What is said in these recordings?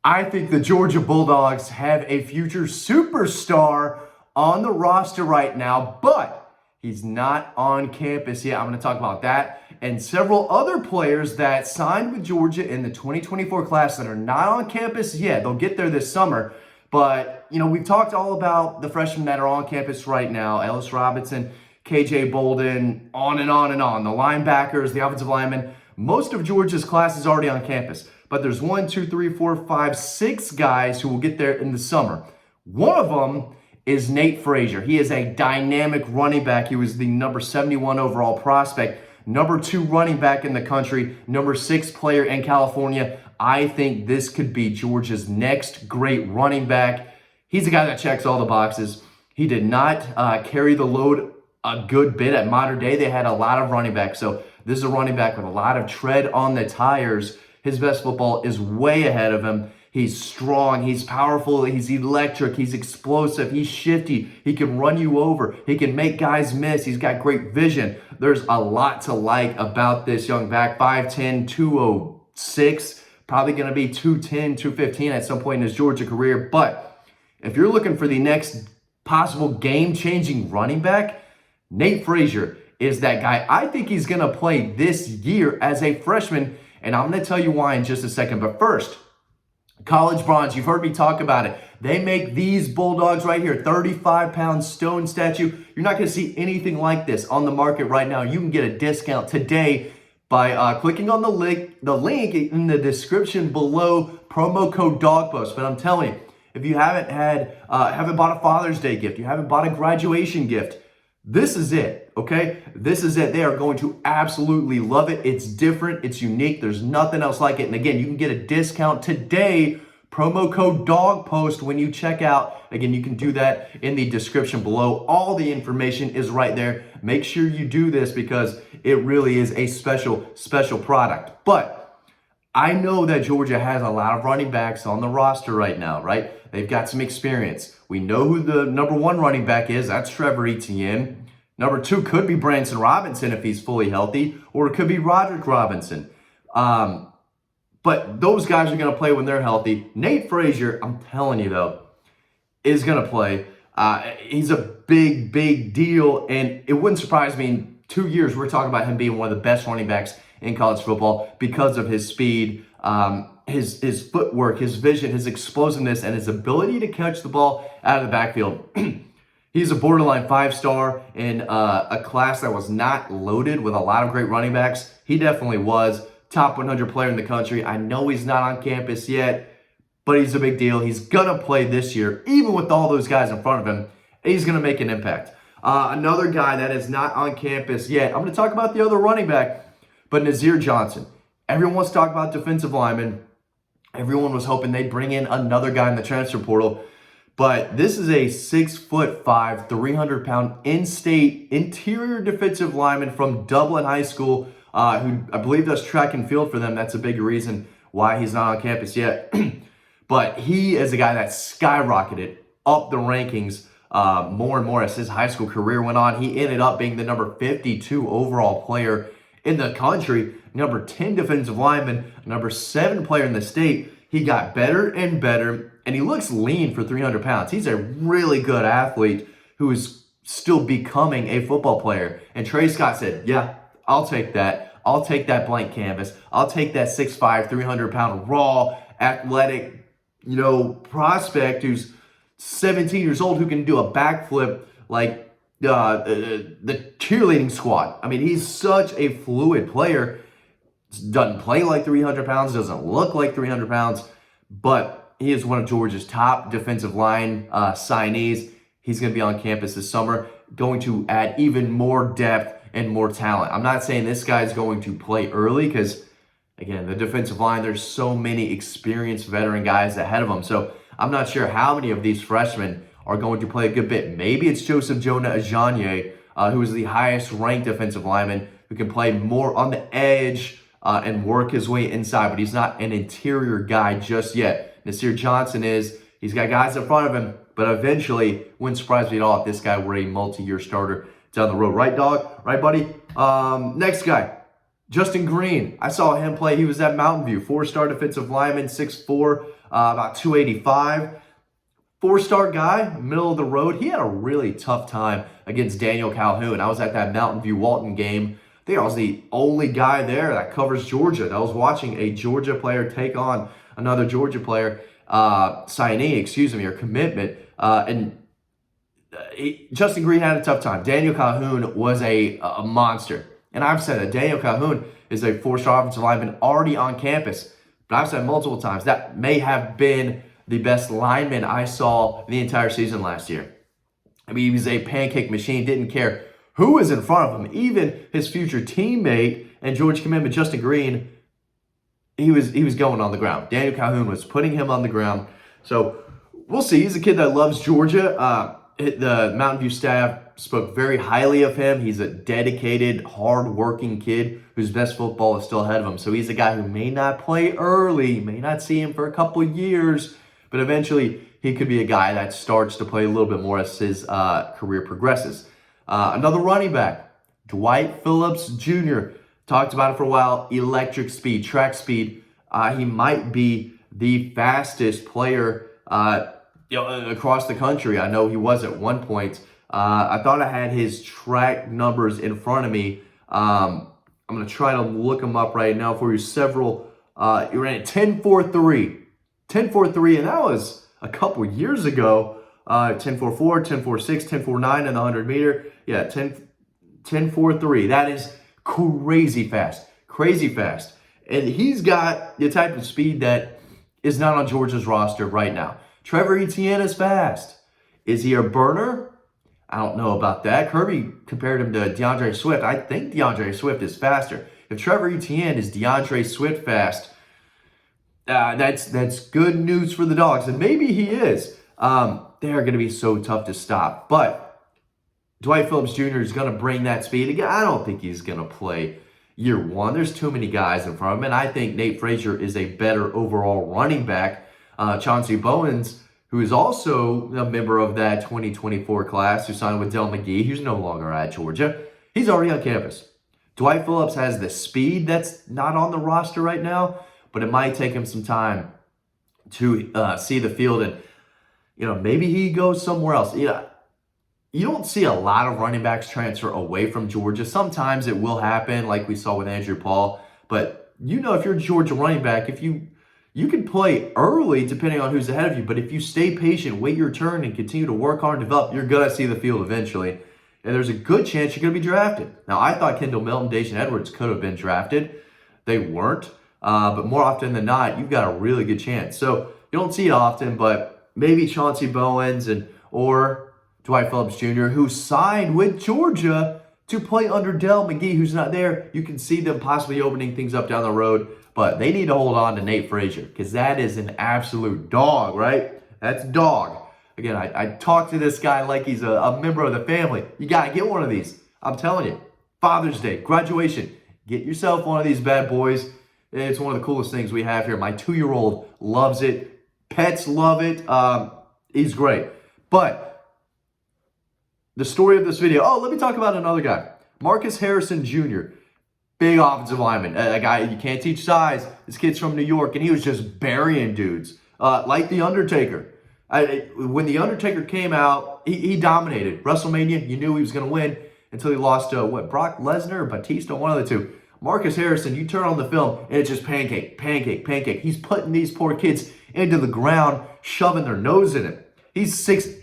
I think the Georgia Bulldogs have a future superstar on the roster right now, but he's not on campus yet. I'm going to talk about that and several other players that signed with Georgia in the 2024 class that are not on campus yet. They'll get there this summer. But, we've talked all about the freshmen that are on campus right now. Ellis Robinson, KJ Bolden, on and on and on. The linebackers, the offensive linemen. Most of Georgia's class is already on campus. But there's 1, 2, 3, 4, 5, 6 guys who will get there in the summer. One of them is Nate Frazier. He is a dynamic running back. He was the number 71 overall prospect, number 2 running back in the country, number 6 player in California. I think this could be Georgia's next great running back. He's a guy that checks all the boxes. He did not carry the load a good bit at Modern Day. They had a lot of running backs. So this is a running back with a lot of tread on the tires. His best football is way ahead of him. He's strong, he's powerful, he's electric, he's explosive, he's shifty, he can run you over, he can make guys miss, he's got great vision. There's a lot to like about this young back. 5'10", 206, probably going to be 210, 215 at some point in his Georgia career. But if you're looking for the next possible game-changing running back, Nate Frazier is that guy. I think he's going to play this year as a freshman, and I'm going to tell you why in just a second. But first, college bronze, you've heard me talk about it. They make these Bulldogs right here, 35-pound stone statue. You're not going to see anything like this on the market right now. You can get a discount today by clicking on the link in the description below, promo code DOGPOST. But I'm telling you, if you haven't bought a Father's Day gift, you haven't bought a graduation gift, this is it, okay? This is it. They are going to absolutely love it. It's different. It's unique. There's nothing else like it. And again, you can get a discount today, promo code DOGPOST when you check out. Again, you can do that in the description below. All the information is right there. Make sure you do this because it really is a special product. But I know that Georgia has a lot of running backs on the roster right now, right? They've got some experience. We know who the number 1 running back is. That's Trevor Etienne. Number 2 could be Branson Robinson if he's fully healthy, or it could be Roderick Robinson. But those guys are going to play when they're healthy. Nate Frazier, I'm telling you though, is going to play. He's a big deal, and it wouldn't surprise me in 2 years we're talking about him being one of the best running backs in college football because of his speed, his footwork, his vision, his explosiveness, and his ability to catch the ball out of the backfield. He's a borderline 5-star in a class that was not loaded with a lot of great running backs. He definitely was. Top 100 player in the country. I know he's not on campus yet, but he's a big deal. He's going to play this year, even with all those guys in front of him. He's going to make an impact. Another guy that is not on campus yet, I'm going to talk about the other running back, but Nazir Johnson. Everyone wants to talk about defensive linemen. Everyone was hoping they'd bring in another guy in the transfer portal. But this is a 6'5", 300-pound in-state interior defensive lineman from Dublin High School, who I believe does track and field for them. That's a big reason why he's not on campus yet. But he is a guy that skyrocketed up the rankings more and more as his high school career went on. He ended up being the number 52 overall player in the country, number 10 defensive lineman, number 7 player in the state. He got better and better, and he looks lean for 300 pounds. He's a really good athlete who is still becoming a football player. And Trey Scott said, yeah, I'll take that. I'll take that blank canvas. I'll take that 6'5", 300-pound raw, athletic, prospect who's 17 years old who can do a backflip like the cheerleading squad. I mean, he's such a fluid player. Doesn't play like 300 pounds, doesn't look like 300 pounds, but he is one of Georgia's top defensive line signees. He's going to be on campus this summer, going to add even more depth and more talent. I'm not saying this guy's going to play early because, again, the defensive line, there's so many experienced veteran guys ahead of him. So I'm not sure how many of these freshmen are going to play a good bit. Maybe it's Joseph Jonah Ajanye, who is the highest ranked defensive lineman, who can play more on the edge and work his way inside, but he's not an interior guy just yet. Nazir Johnson is. He's got guys in front of him, but eventually, wouldn't surprise me at all if this guy were a multi-year starter down the road. Right, dog? Right, buddy? Next guy. Justin Green, I saw him play. He was at Mountain View, 4-star defensive lineman, 6'4", about 285. 4-star guy, middle of the road. He had a really tough time against Daniel Calhoun. I was at that Mountain View Walton game. I think I was the only guy there that covers Georgia. I was watching a Georgia player take on another Georgia player, signee, or commitment. Justin Green had a tough time. Daniel Calhoun was a monster. And I've said that Daniel Calhoun is a 4-star offensive lineman already on campus. But I've said multiple times that may have been the best lineman I saw the entire season last year. I mean, he was a pancake machine, didn't care who was in front of him. Even his future teammate and Georgia commitment, Justin Green, he was going on the ground. Daniel Calhoun was putting him on the ground. So we'll see. He's a kid that loves Georgia. The Mountain View staff spoke very highly of him. He's a dedicated, hard-working kid whose best football is still ahead of him. So he's a guy who may not play early, may not see him for a couple of years, but eventually he could be a guy that starts to play a little bit more as his career progresses. Another running back, Dwight Phillips Jr., talked about it for a while, electric speed, track speed. He might be the fastest player across the country. I know he was at one point. I thought I had his track numbers in front of me. I'm going to try to look them up right now for you. He ran 10.43. 10.43, and that was a couple years ago. 10.44, 10.46, 10.49 in the 100 meter. Yeah, 10.43. That is crazy fast. Crazy fast. And he's got the type of speed that is not on Georgia's roster right now. Trevor Etienne is fast. Is he a burner? I don't know about that. Kirby compared him to DeAndre Swift. I think DeAndre Swift is faster. If Trevor Etienne is DeAndre Swift fast, that's good news for the Dogs. And maybe he is. They are going to be so tough to stop. But Dwight Phillips Jr. is going to bring that speed. Again, I don't think he's going to play year one. There's too many guys in front of him. And I think Nate Frazier is a better overall running back. Chauncey Bowens, who is also a member of that 2024 class, who signed with Del McGee, who's no longer at Georgia. He's already on campus. Dwight Phillips has the speed that's not on the roster right now, but it might take him some time to see the field, and maybe he goes somewhere else. You don't see a lot of running backs transfer away from Georgia. Sometimes it will happen, like we saw with Andrew Paul, but if you're a Georgia running back, if you can play early depending on who's ahead of you, but if you stay patient, wait your turn, and continue to work hard and develop, you're going to see the field eventually. And there's a good chance you're going to be drafted. Now, I thought Kendall Milton, Dacian Edwards could have been drafted. They weren't. But more often than not, you've got a really good chance. So you don't see it often, but maybe Chauncey Bowens or Dwight Phillips Jr., who signed with Georgia to play under Del McGee, who's not there. You can see them possibly opening things up down the road. But they need to hold on to Nate Frazier, because that is an absolute dog, right? That's dog. Again, I talk to this guy like he's a member of the family. You got to get one of these. I'm telling you. Father's Day, graduation. Get yourself one of these bad boys. It's one of the coolest things we have here. My 2-year-old loves it. Pets love it. He's great. But the story of this video, let me talk about another guy. Marcus Harrison Jr., big offensive lineman. A guy, you can't teach size. This kid's from New York, and he was just burying dudes. Like The Undertaker. When The Undertaker came out, he dominated. WrestleMania, you knew he was going to win until he lost to, Brock Lesnar or Batista, one of the two. Marcus Harrison, you turn on the film, and it's just pancake, pancake, pancake. He's putting these poor kids into the ground, shoving their nose in it. He's 6'8",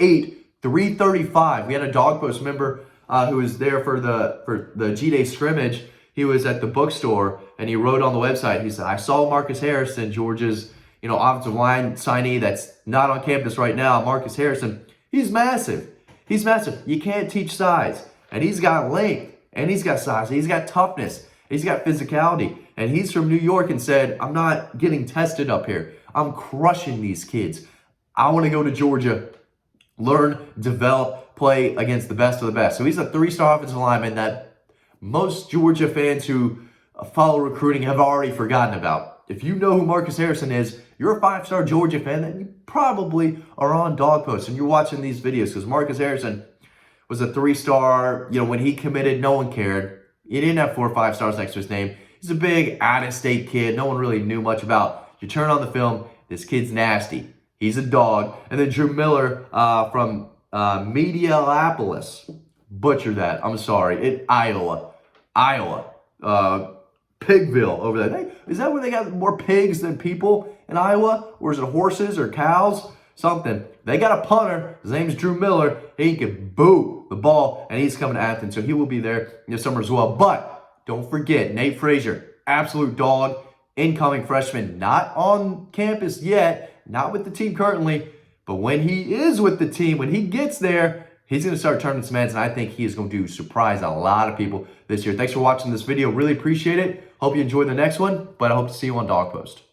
335. We had a Dog Post member who was there for the G-Day scrimmage. He was at the bookstore, and he wrote on the website, he said, I saw Marcus Harrison, Georgia's offensive line signee that's not on campus right now. Marcus Harrison, he's massive. He's massive. You can't teach size. And he's got length, and he's got size, and he's got toughness, he's got physicality. And he's from New York and said, I'm not getting tested up here. I'm crushing these kids. I want to go to Georgia, learn, develop, play against the best of the best. So he's a 3-star offensive lineman that most Georgia fans who follow recruiting have already forgotten about. If you know who Marcus Harrison is, you're a 5-star Georgia fan, then you probably are on Dog Post and you're watching these videos, because Marcus Harrison was a 3-star. When he committed, no one cared. He didn't have 4 or 5 stars next to his name. He's a big out-of-state kid. No one really knew much about. You turn on the film, this kid's nasty. He's a dog. And then Drew Miller from Medialapolis. Butcher that. I'm sorry. Iowa. Pigville over there. Hey, is that where they got more pigs than people in Iowa? Or is it horses or cows? Something. They got a punter. His name's Drew Miller. He can boot the ball, and he's coming to Athens, so he will be there this summer as well. But don't forget, Nate Frazier, absolute dog, incoming freshman, not on campus yet, not with the team currently, but when he is with the team, when he gets there, he's going to start turning some heads, and I think he is going to surprise a lot of people this year. Thanks for watching this video. Really appreciate it. Hope you enjoy the next one, but I hope to see you on Dog Post.